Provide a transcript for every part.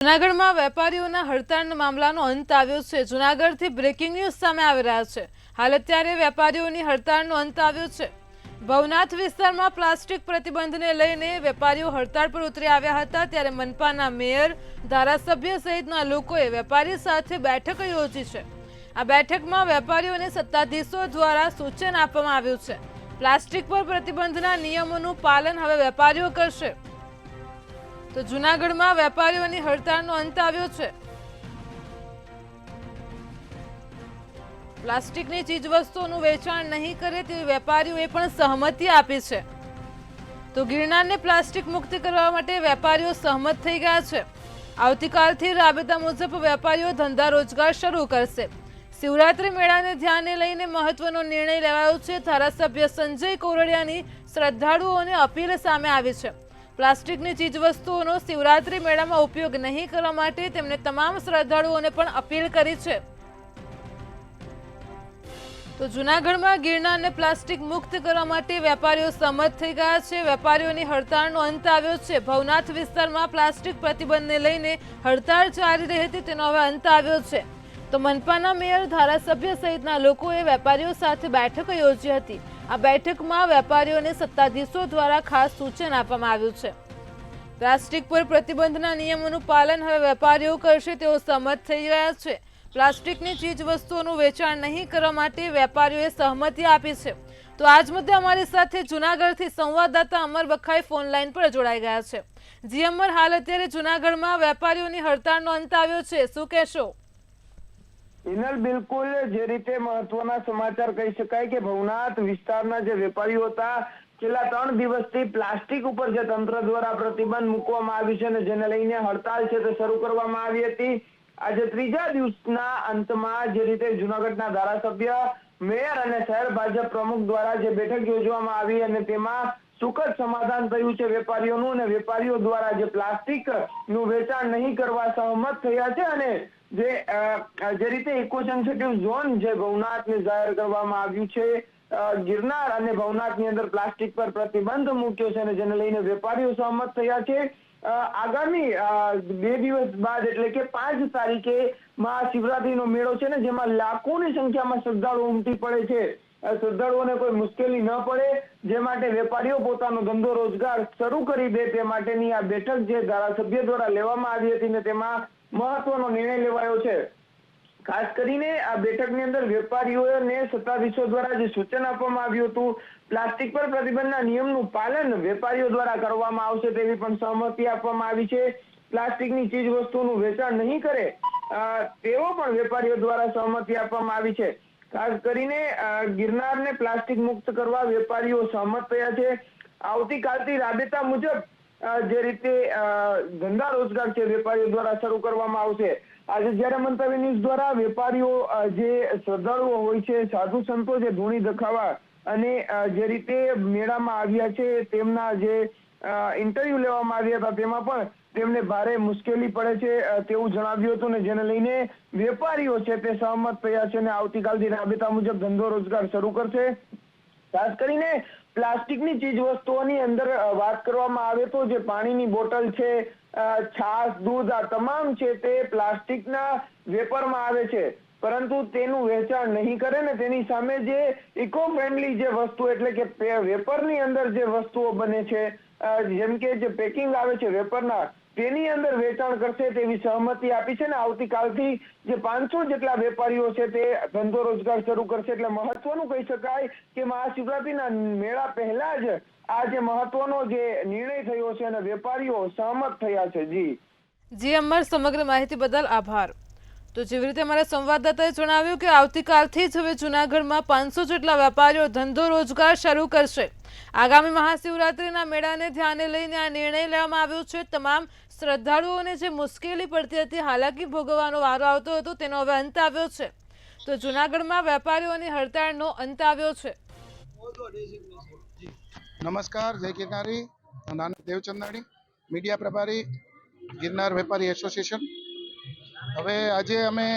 જૂનાગઢમાં વેપારીઓના હડતાળના મામલાનો અંત આવ્યો છે। જૂનાગઢથી બ્રેકિંગ ન્યૂઝ સામે આવી રહ્યા છે। હાલ અત્યારે વેપારીઓની હડતાળનો અંત આવ્યો છે। ભવનાથ વિસ્તારમાં પ્લાસ્ટિક પ્રતિબંધને લઈને વેપારીઓ હડતાળ પર ઉતરી આવ્યા હતા। ત્યારે મનપાના મેયર, ધારાસભ્ય સહિતના લોકોએ વેપારી સાથે બેઠક યોજી છે। આ બેઠકમાં વેપારીઓને સત્તાધીશો દ્વારા સૂચન આપવામાં આવ્યું છે। પ્લાસ્ટિક પર પ્રતિબંધના નિયમોનું પાલન હવે વેપારીઓ કરશે। તો જૂનાગઢમાં વેપારીઓની હડતાળનો અંત આવ્યો છે। પ્લાસ્ટિકની ચીજવસ્તુઓનું વેચાણ નહીં કરે તેવી વેપારીઓએ પણ સહમતિ આપી છે। તો ગિરનારને પ્લાસ્ટિક મુક્ત કરવા માટે વેપારીઓ સહમત થઈ ગયા છે। આવતીકાલથી રાબેતા મુજબ વેપારીઓ ધંધા રોજગાર શરૂ કરશે। શિવરાત્રી મેળાને ધ્યાને લઈને મહત્વનો નિર્ણય લેવાયો છે। ધારાસભ્ય સંજય કોરડિયાની શ્રદ્ધાળુઓને અપીલ સામે આવી છે। પ્લાસ્ટિકની ચીજવસ્તુઓનો શિવરાત્રી મેળામાં ઉપયોગ નહીં કરવા માટે તેમણે તમામ શ્રદ્ધાળુઓને પણ અપીલ કરી છે। તો જૂનાગઢમાં ગિરનારને પ્લાસ્ટિક મુક્ત કરવા માટે વેપારીઓ સહમત થઈ ગયા છે। વેપારીઓની હડતાળનો અંત આવ્યો છે। ભવનાથ વિસ્તારમાં પ્લાસ્ટિક પ્રતિબંધને લઈને હડતાળ ચાલી રહી હતી, તેનો હવે અંત આવ્યો છે। તો મનપાના મેયર, ધારાસભ્ય સહિતના લોકોએ વેપારીઓ સાથે બેઠક યોજી હતી। આ બેઠકમાં વેપારીઓને સત્તાધીશો દ્વારા ખાસ સૂચન આપવામાં આવ્યું છે। પ્લાસ્ટિક પર પ્રતિબંધના નિયમોનું પાલન હવે વેપારીઓ કરશે, તેઓ સહમત થઈ ગયા છે। પ્લાસ્ટિકની ચીજવસ્તુઓનું વેચાણ નહીં કરવા માટે વેપારીઓએ સહમતિ આપી છે। તો આજ મુદ્દે અમારી સાથે જૂનાગઢથી સંવાદદાતા અમર બખાઈ ફોન લાઈન પર જોડાઈ ગયા છે। જી અમર, હાલ અત્યારે જૂનાગઢમાં વેપારીઓની હડતાળનો અંત આવ્યો છે, શું કહેશો? ઇનલ, બિલકુલ જે રીતે મહત્વના સમાચાર કહી શકાય કે ભવનાથ વિસ્તારના જે વેપારીઓ હતા, છેલ્લા 3 દિવસથી પ્લાસ્ટિક ઉપર જે તંત્ર દ્વારા પ્રતિબંધ મૂકવામાં આવ્યું છે અને જેને લઈને હડતાળ છે તે શરૂ કરવામાં આવી હતી। આજે ત્રીજા દિવસના અંતમાં જે રીતે જૂનાગઢના ધારાસભ્ય, મેયર અને શહેર ભાજપ પ્રમુખ દ્વારા જે બેઠક યોજવામાં આવી અને તેમાં સુખદ સમાધાન થયું છે વેપારીઓનું, અને વેપારીઓ દ્વારા જે પ્લાસ્ટિક નું વેચાણ નહીં કરવા સહમત થયા છે અને જે રીતે ઇકો સેન્સિટિવ ઝોન જે ભવનાથને જાહેર કરવામાં આવ્યું છે, ગિરનાર અને ભવનાથની અંદર પ્લાસ્ટિક પર પ્રતિબંધ મૂક્યો છે અને જેને લઈને વેપારીઓ સહમત થયા છે। આગામી 2 દિવસ બાદ એટલે કે 5 તારીખે મહાશિવરાત્રીનો મેળો છે ને, જેમાં લાખોની સંખ્યામાં શ્રદ્ધાળુઓ ઉમટી પડે છે। શ્રદ્ધાળુઓને કોઈ મુશ્કેલી ન પડે, જે માટે વેપારીઓ પોતાનો ધંધો રોજગાર શરૂ કરી દે તે માટેની આ બેઠક જે ધારાસભ્ય દ્વારા લેવામાં આવી હતી ને તેમાં મહત્વનો નિર્ણય લેવાયો છે। ખાસ કરીને આ બેઠકની અંદર વેપારીઓને સત્તાધીશો દ્વારા જે સૂચન આપવામાં આવ્યું હતું, પ્લાસ્ટિક પર પ્રતિબંધના નિયમનું પાલન વેપારીઓ દ્વારા કરવામાં આવશે તેવી પણ સહમતિ આપવામાં આવી છે। પ્લાસ્ટિકની ચીજ વસ્તુઓનું વેચાણ નહીં કરે તેવો પણ વેપારીઓ દ્વારા સહમતિ આપવામાં આવી છે। ખાસ કરીને ગિરનારને પ્લાસ્ટિક મુક્ત કરવા વેપારીઓ સહમત થયા છે। આવતીકાલથી રાબેતા મુજબ જે રીતે ધંધા રોજગાર છે વેપારીઓ દ્વારા શરૂ કરવામાં આવશે। આજે જ્યારે મંતવ્ય ન્યૂઝ દ્વારા વેપારીઓ જે શ્રદ્ધાળુઓ હોય છે, સાધુ સંતો જે ધૂણી દખાવા અને જે રીતે મેળામાં આવ્યા છે તેમના જે ઇન્ટરવ્યુ લેવામાં આવ્યા હતા તેમાં પણ તેમને ભારે મુશ્કેલી પડે છે તેવું જણાવ્યું હતું ને જેને લઈને વેપારીઓ છે તે સહમત થયા છે અને આવતીકાલથી રાબેતા મુજબ ધંધો રોજગાર શરૂ કરશે। ખાસ કરીને પ્લાસ્ટિકની ચીજ વસ્તુઓની અંદર વાત કરવામાં આવે તો જે પાણીની બોટલ છે, છાશ, દૂધ, આ તમામ છે તે પ્લાસ્ટિકના વેપારમાં આવે છે, પરંતુ તેનું વેચાણ નહીં કરે ને તેની સામે જે ઇકો ફ્રેન્ડલી જે વસ્તુ એટલે કે વેપરની અંદર જે વસ્તુઓ બને છે, જેમ કે જે પેકિંગ આવે છે વેપરના, તેની અંદર વેચાણ કરશે તેવી સહમતિ આપી છે ને આવતીકાલથી જે 500 જેટલા વેપારીઓ છે તે ધંધો રોજગાર શરૂ કરશે। એટલે મહત્વનું કહી શકાય કે મહાશિવરાત્રીના મેળા પહેલા જ આ જે મહત્વનો જે નિર્ણય થયો છે અને વેપારીઓ સહમત થયા છે। જી અમર, સમગ્ર માહિતી બદલ આભાર। તો જેવી રીતે અમારા સંવાદદાતાએ જણાવ્યું કે આવતીકાલથી જ હવે જૂનાગઢમાં 500 જેટલા વેપારીઓ ધંધો રોજગાર શરૂ કરશે। આગામી મહાશિવરાત્રીના મેળાને ધ્યાને લઈને આ નિર્ણય લેવામાં આવ્યો છે। તમામ શ્રદ્ધાળુઓને જે મુશ્કેલી પડતી હતી, હાલાકી ભોગવવાનો વારો આવતો હતો, તેનો હવે અંત આવ્યો છે। તો જૂનાગઢમાં વેપારીઓની હડતાળનો અંત આવ્યો છે। નમસ્કાર, જય ગિરનારી, નાના દેવચંદાણી, મીડિયા પ્રભારી, ગિરનાર વેપારી એસોસિએશન। હવે આજે અમે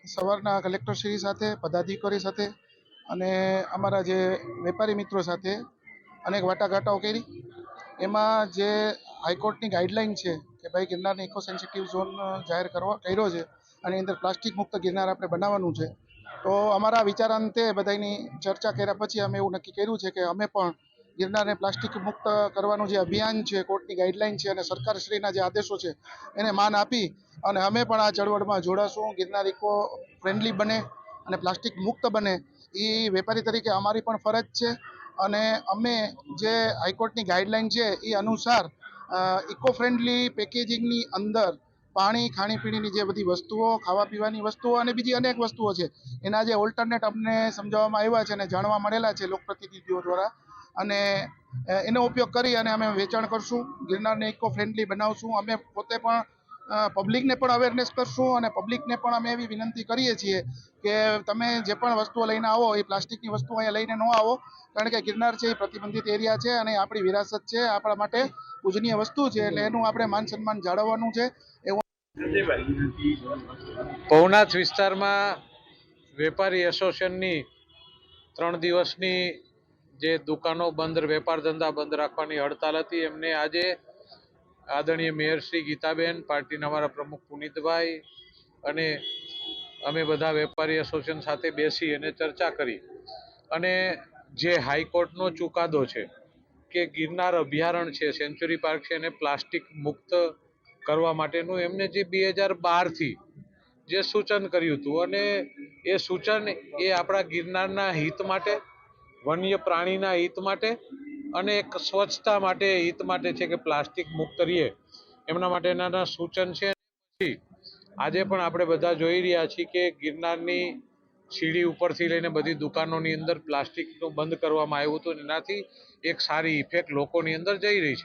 સવારના કલેક્ટરશ્રી સાથે, પદાધિકારી સાથે અને અમારા જે વેપારી મિત્રો સાથે અનેક વાટાઘાટો કરી। એમાં જે હાઈકોર્ટની ગાઈડલાઇન છે કે ભાઈ ગિરનારને ઇકો સેન્સિટિવ ઝોન જાહેર કર્યો છે અને એની અંદર પ્લાસ્ટિક મુક્ત ગિરનાર આપણે બનાવવાનું છે. તો અમારા વિચારાંતે બધાની ચર્ચા કર્યા પછી અમે એવું નક્કી કર્યું છે કે અમે પણ ગિરનારને પ્લાસ્ટિક મુક્ત કરવાનું જે અભિયાન છે, કોર્ટની ગાઈડલાઇન છે અને સરકારશ્રીના જે આદેશો છે એને માન આપી અને અમે પણ આ ચળવળમાં જોડાશું. ગિરનાર ઇકો ફ્રેન્ડલી બને અને પ્લાસ્ટિક મુક્ત બને એ વેપારી તરીકે અમારી પણ ફરજ છે અને અમે જે હાઈકોર્ટની ગાઈડલાઇન છે એ અનુસાર ઇકો ફ્રેન્ડલી પેકેજિંગની અંદર પાણી, ખાણીપીણીની જે બધી વસ્તુઓ, ખાવા પીવાની વસ્તુઓ અને બીજી અનેક વસ્તુઓ છે એના જે ઓલ્ટરનેટ અમને સમજાવવામાં આવ્યા છે અને જાણવા મળેલા છે લોકપ્રતિનિધિઓ દ્વારા અને એનો ઉપયોગ કરી અને અમે વેચાણ કરશું. ગિરનારને ઇકો ફ્રેન્ડલી બનાવશું. અમે પોતે પણ પબ્લિકને પણ અવેરનેસ કરશું અને પબ્લિકને પણ અમે એવી વિનંતી કરીએ છીએ કે તમે જે પણ વસ્તુઓ લઈને આવો એ પ્લાસ્ટિકની વસ્તુઓ અહીંયા લઈને ન આવો, કારણ કે ગિરનાર છે એ પ્રતિબંધિત એરિયા છે અને આપણી વિરાસત છે, આપણા માટે પૂજનીય વસ્તુ છે એટલે એનું આપણે માન સન્માન જાળવવાનું છે. એવું ભવનાથ વિસ્તારમાં વેપારી એસોસિએશનની 3 દિવસની જે દુકાનો બંધ, વેપાર ધંધા બંધ રાખવાની હડતાલ હતી, એમને આજે આદરણીય મેયર શ્રી ગીતાબેન, પાર્ટીના અમારા પ્રમુખ પુનિતભાઈ અને અમે બધા વેપારી એસોસિએશન સાથે બેસી અને ચર્ચા કરી અને જે હાઈકોર્ટનો ચુકાદો છે કે ગિરનાર અભયારણ્ય છે, સેન્ચુરી પાર્ક છે, એને પ્લાસ્ટિક મુક્ત કરવા માટેનું એમને જે 2012થી જે સૂચન કર્યું હતું અને એ સૂચન એ આપણા ગિરનારના હિત માટે, વન્ય પ્રાણીના હિત માટે અને એક સ્વચ્છતા માટે હિત માટે છે કે પ્લાસ્ટિક મુક્ત રહીએ એમના માટેના સૂચન છે. પછી આજે પણ આપણે બધા જોઈ રહ્યા છીએ કે ગિરનારની સીડી ઉપરથી લઈને બધી દુકાનોની અંદર પ્લાસ્ટિકનું બંધ કરવામાં આવ્યું હતું. એનાથી એક સારી ઇફેક્ટ લોકોની અંદર જઈ રહી છે.